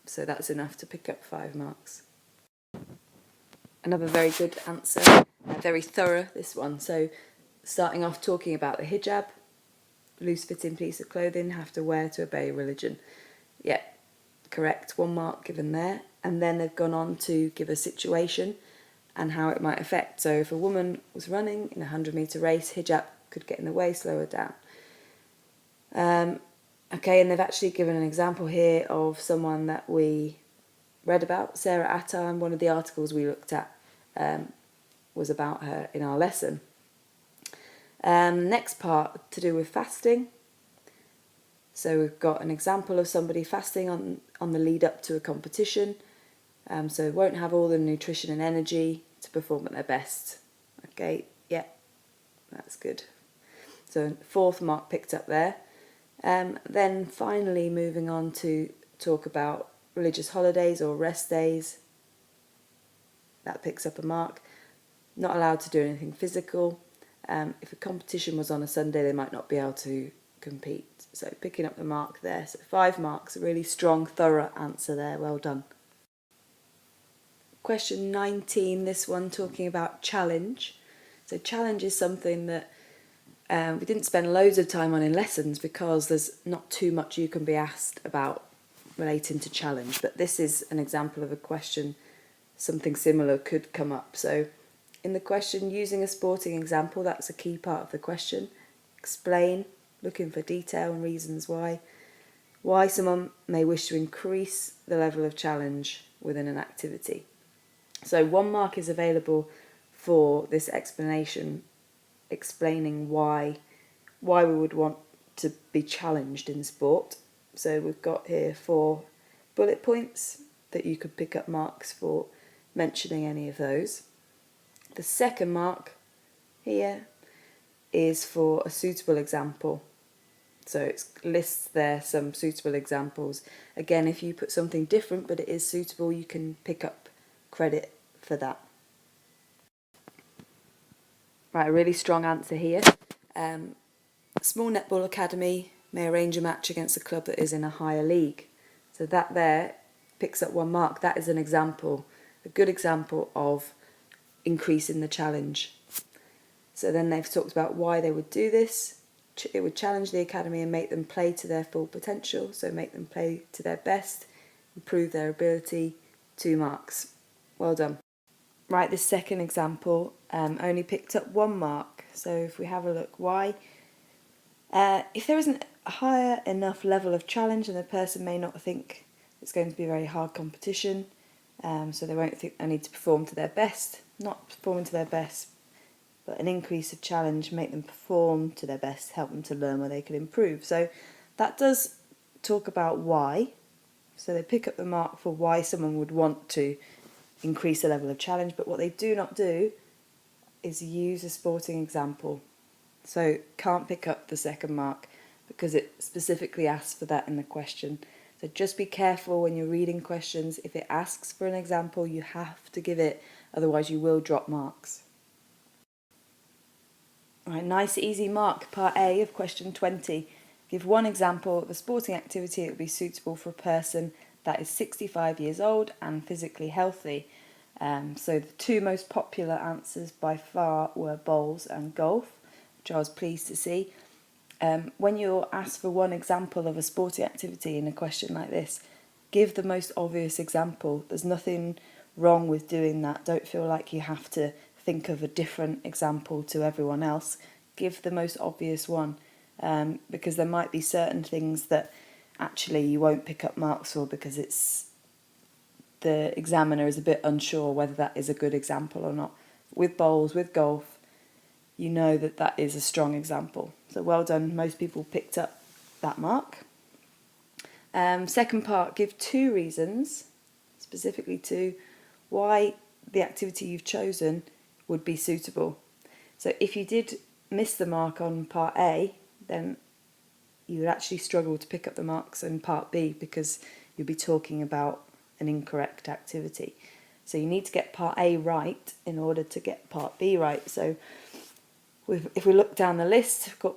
so that's enough to pick up 5 marks. Another very good answer, very thorough this one. So starting off talking about the hijab, loose fitting piece of clothing, have to wear to obey religion. Yeah, correct, 1 mark given there. And then they've gone on to give a situation and how it might affect. So if a woman was running in a 100-metre race, hijab could get in the way, slow her down. Okay, and they've actually given an example here of someone that we read about, Sarah Attar, and one of the articles we looked at was about her in our lesson. Next part to do with fasting. So we've got an example of somebody fasting on the lead up to a competition. So won't have all the nutrition and energy to perform at their best. Okay, yeah, that's good. So 4th mark picked up there. Then finally moving on to talk about religious holidays or rest days. That picks up a mark. Not allowed to do anything physical. If a competition was on a Sunday, they might not be able to compete. So picking up the mark there. So 5 marks, a really strong, thorough answer there. Well done. Question 19, this one talking about challenge. So challenge is something that we didn't spend loads of time on in lessons because there's not too much you can be asked about relating to challenge. But this is an example of a question, something similar could come up. So in the question, using a sporting example, that's a key part of the question. Explain, looking for detail and reasons why someone may wish to increase the level of challenge within an activity. So 1 mark is available for this explanation, explaining why we would want to be challenged in sport. So we've got here 4 bullet points that you could pick up marks for mentioning any of those. The 2nd mark here is for a suitable example. So it lists there some suitable examples. Again, if you put something different but it is suitable, you can pick up credit for that. Right, a really strong answer here. Small netball academy may arrange a match against a club that is in a higher league. So that there picks up 1 mark. That is an example, a good example of increasing the challenge. So then they've talked about why they would do this. It would challenge the academy and make them play to their full potential, so make them play to their best, improve their ability. 2 marks. Well done. Right, this 2nd example only picked up 1 mark. So if we have a look, why? If there isn't a higher enough level of challenge, then the person may not think it's going to be a very hard competition, so they won't think they need to perform to their best. Not performing to their best, but an increase of challenge, make them perform to their best, help them to learn where they can improve. So that does talk about why. So they pick up the mark for why someone would want to increase the level of challenge, but what they do not do is use a sporting example. So can't pick up the 2nd mark because it specifically asks for that in the question. So just be careful when you're reading questions. If it asks for an example, you have to give it, otherwise you will drop marks. Right, nice easy mark, part A of question 20. Give 1 example of a sporting activity that would be suitable for a person that is 65 years old and physically healthy. So the 2 most popular answers by far were bowls and golf, which I was pleased to see. When you're asked for 1 example of a sporting activity in a question like this, give the most obvious example. There's nothing wrong with doing that. Don't feel like you have to think of a different example to everyone else. Give the most obvious one, because there might be certain things that actually you won't pick up marks for because the examiner is a bit unsure whether that is a good example or not. With bowls, with golf, you know that is a strong example. So well done, most people picked up that mark. 2nd part, give 2 reasons, specifically 2, why the activity you've chosen would be suitable. So if you did miss the mark on part A, then you would actually struggle to pick up the marks in part B because you'll be talking about an incorrect activity. So you need to get part A right in order to get part B right. So if we look down the list, we've got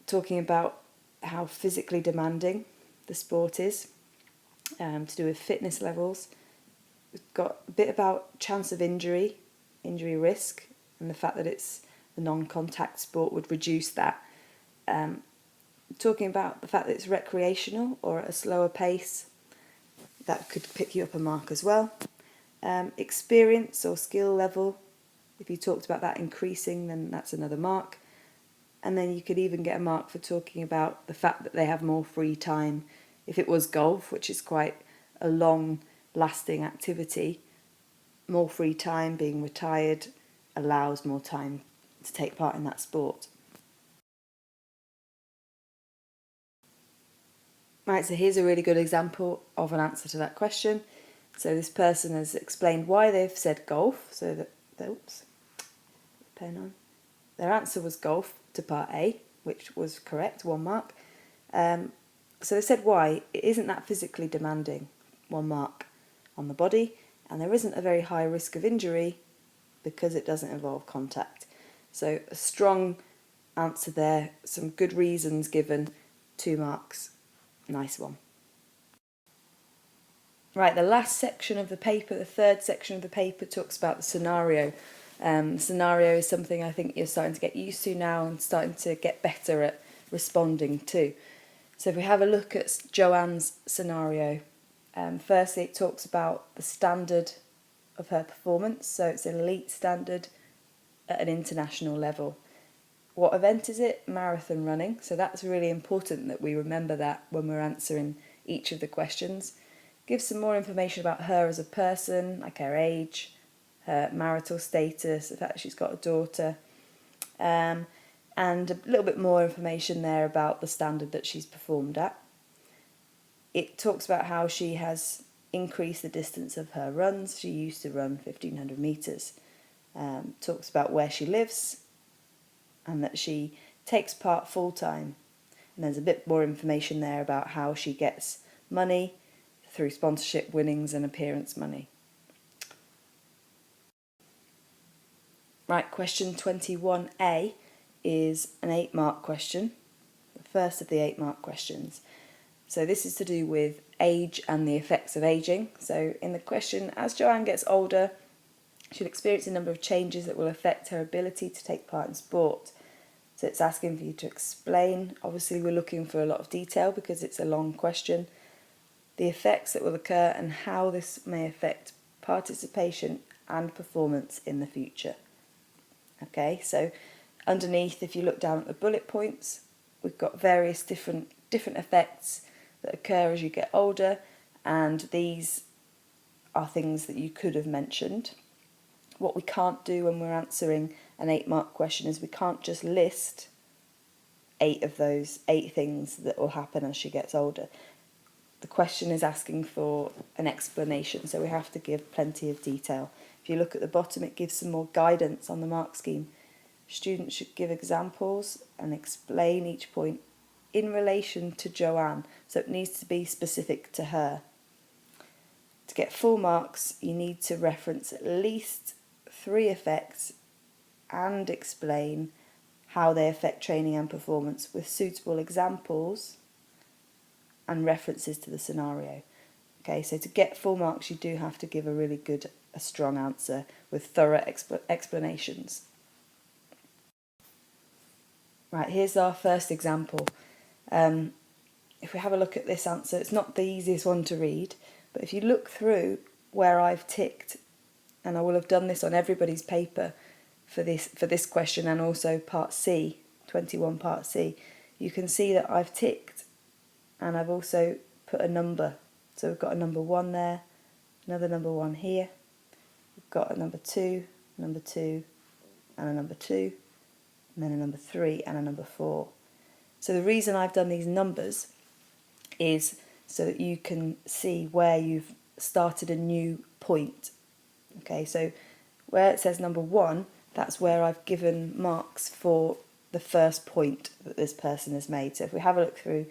talking about how physically demanding the sport is. to do with fitness levels. We've got a bit about chance of injury risk, and the fact that it's a non-contact sport would reduce that. Talking about the fact that it's recreational or at a slower pace, that could pick you up a mark as well. Experience or skill level, if you talked about that increasing, then that's another mark. And then you could even get a mark for talking about the fact that they have more free time. If it was golf, which is quite a long-lasting activity, more free time, being retired, allows more time to take part in that sport. Right, so here's a really good example of an answer to that question. So this person has explained why they've said golf, so that, pen on. Their answer was golf to part A, which was correct, 1 mark. So they said why. It isn't that physically demanding, 1 mark on the body, and there isn't a very high risk of injury because it doesn't involve contact. So a strong answer there, some good reasons given, 2 marks. Nice one. Right, the last section of the paper, the third section of the paper, talks about the scenario. Scenario is something I think you're starting to get used to now and starting to get better at responding to. So if we have a look at Joanne's scenario, firstly it talks about the standard of her performance, so it's an elite standard at an international level. What event is it? Marathon running. So that's really important that we remember that when we're answering each of the questions. Give some more information about her as a person, like her age, her marital status, the fact that she's got a daughter, and a little bit more information there about the standard that she's performed at. It talks about how she has increased the distance of her runs. She used to run 1,500 metres. Talks about where she lives, and that she takes part full-time. And there's a bit more information there about how she gets money through sponsorship winnings and appearance money. Right, question 21A is an 8-mark question, the first of the 8-mark questions. So this is to do with age and the effects of ageing. So in the question, as Joanne gets older, she'll experience a number of changes that will affect her ability to take part in sport. So it's asking for you to explain. Obviously we're looking for a lot of detail because it's a long question. The effects that will occur and how this may affect participation and performance in the future. Okay, so underneath, if you look down at the bullet points, we've got various different effects that occur as you get older, and these are things that you could have mentioned. What we can't do when we're answering an 8-mark question is we can't just list 8 of those 8 things that will happen as she gets older. The question is asking for an explanation, so we have to give plenty of detail. If you look at the bottom, it gives some more guidance on the mark scheme. Students should give examples and explain each point in relation to Joanne, so it needs to be specific to her. To get full marks, you need to reference at least 3 effects and explain how they affect training and performance with suitable examples and references to the scenario. Okay, so to get full marks, you do have to give a really good, a strong answer with thorough explanations. Right, here's our first example. If we have a look at this answer, it's not the easiest one to read, but if you look through where I've ticked, and I will have done this on everybody's paper for this question and also part C, 21 part C, you can see that I've ticked and I've also put a number. So we've got a number 1 there, another number 1 here, we've got a number 2, and a number 2, and then a number 3 and a number 4. So the reason I've done these numbers is so that you can see where you've started a new point. Okay, so where it says number 1, that's where I've given marks for the first point that this person has made. So if we have a look through,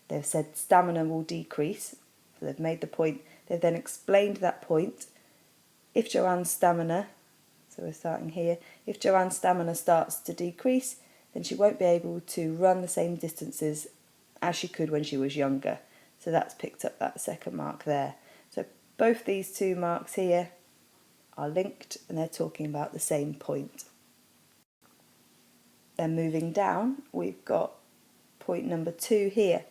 they've said stamina will decrease. So they've made the point. They've then explained that point. If Joanne's stamina, so we're starting here, if Joanne's stamina starts to decrease, then she won't be able to run the same distances as she could when she was younger. So that's picked up that second mark there. So both these 2 marks here are linked and they're talking about the same point. Then moving down, we've got point number 2 here.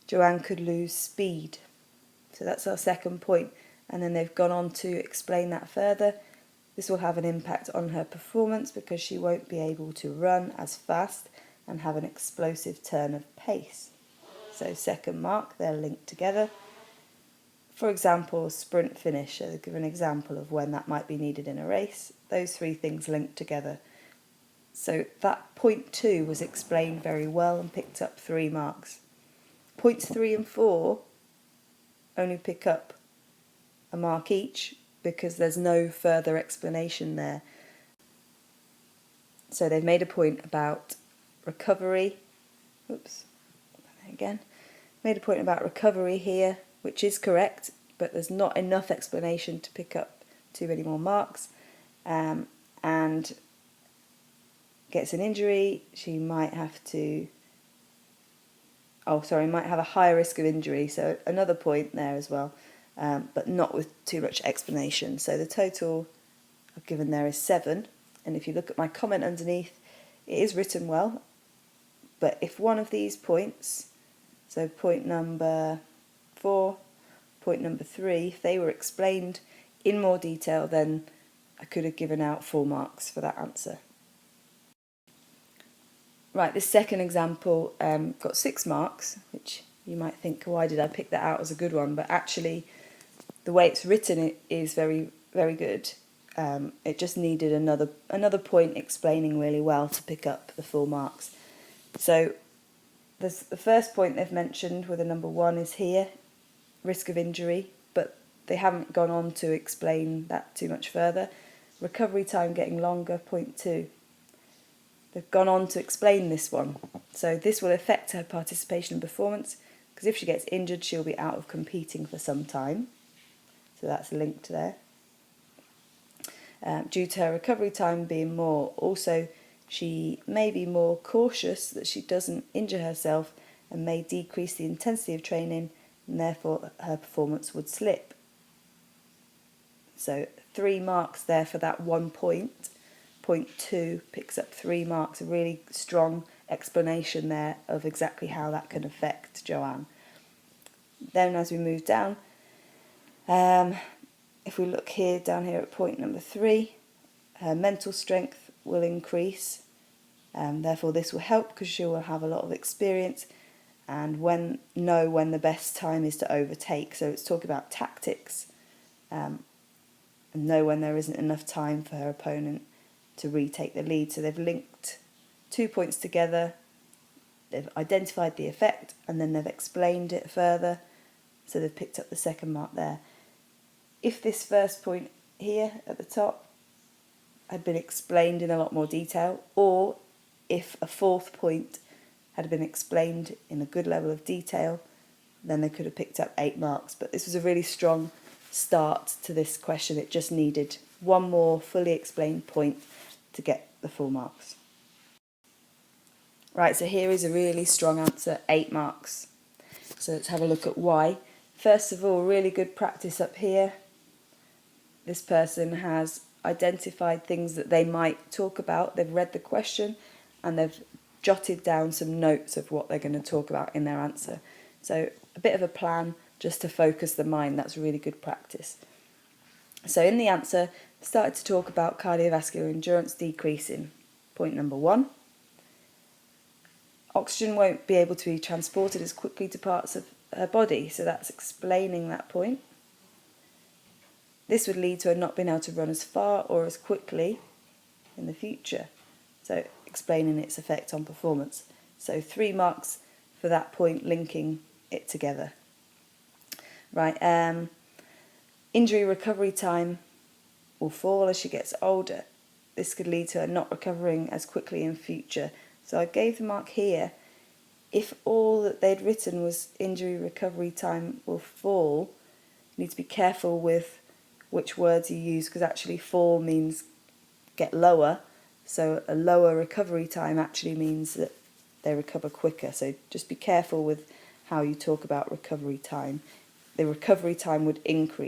Joanne could lose speed. So that's our second point. And then they've gone on to explain that further. This will have an impact on her performance because she won't be able to run as fast and have an explosive turn of pace. So second mark, they're linked together. For example, sprint finish, so they give an example of when that might be needed in a race. Those 3 things linked together. So that point 2 was explained very well and picked up 3 marks. Points 3 and 4 only pick up a mark each because there's no further explanation there. So they've made a point about recovery. Made a point about recovery here, which is correct, but there's not enough explanation to pick up too many more marks. And gets an injury, she might have a higher risk of injury, so another point there as well, but not with too much explanation. So the total I've given there is 7, and if you look at my comment underneath, it is written well, but if one of these points, so point number 4, point number 3, if they were explained in more detail, then I could have given out 4 marks for that answer. Right, this second example got 6 marks, which you might think, why did I pick that out as a good one? But actually, the way it's written is very, very good. It just needed another point explaining really well to pick up the 4 marks. So the first point they've mentioned with a number 1 is here, risk of injury, but they haven't gone on to explain that too much further. Recovery time getting longer, point 2. They've gone on to explain this one. So this will affect her participation and performance because if she gets injured, she'll be out of competing for some time. So that's linked there. Due to her recovery time being more, also she may be more cautious that she doesn't injure herself and may decrease the intensity of training and therefore her performance would slip. So 3 marks there for that 1 point. Point 2 picks up 3 marks, a really strong explanation there of exactly how that can affect Joanne. Then as we move down, if we look here, down here at point number 3, her mental strength will increase, therefore this will help because she will have a lot of experience and know when the best time is to overtake. So it's talking about tactics, and know when there isn't enough time for her opponent to retake the lead. So they've linked 2 points together, they've identified the effect and then they've explained it further, so they've picked up the second mark there. If this first point here at the top had been explained in a lot more detail, or if a 4th point had been explained in a good level of detail, then they could have picked up 8 marks. But this was a really strong start to this question. It just needed 1 more fully explained point to get the 4 marks. Right, so here is a really strong answer, 8 marks. So let's have a look at why. First of all, really good practice up here. This person has identified things that they might talk about. They've read the question and they've jotted down some notes of what they're going to talk about in their answer. So a bit of a plan just to focus the mind. That's really good practice. So in the answer, started to talk about cardiovascular endurance decreasing. Point number 1. Oxygen won't be able to be transported as quickly to parts of her body, so that's explaining that point. This would lead to her not being able to run as far or as quickly in the future, so explaining its effect on performance. So 3 marks for that point, linking it together. Right, injury recovery time will fall as she gets older. This could lead to her not recovering as quickly in future. So I gave the mark here. If all that they'd written was injury recovery time will fall, you need to be careful with which words you use, because actually fall means get lower. So a lower recovery time actually means that they recover quicker. So just be careful with how you talk about recovery time. The recovery time would increase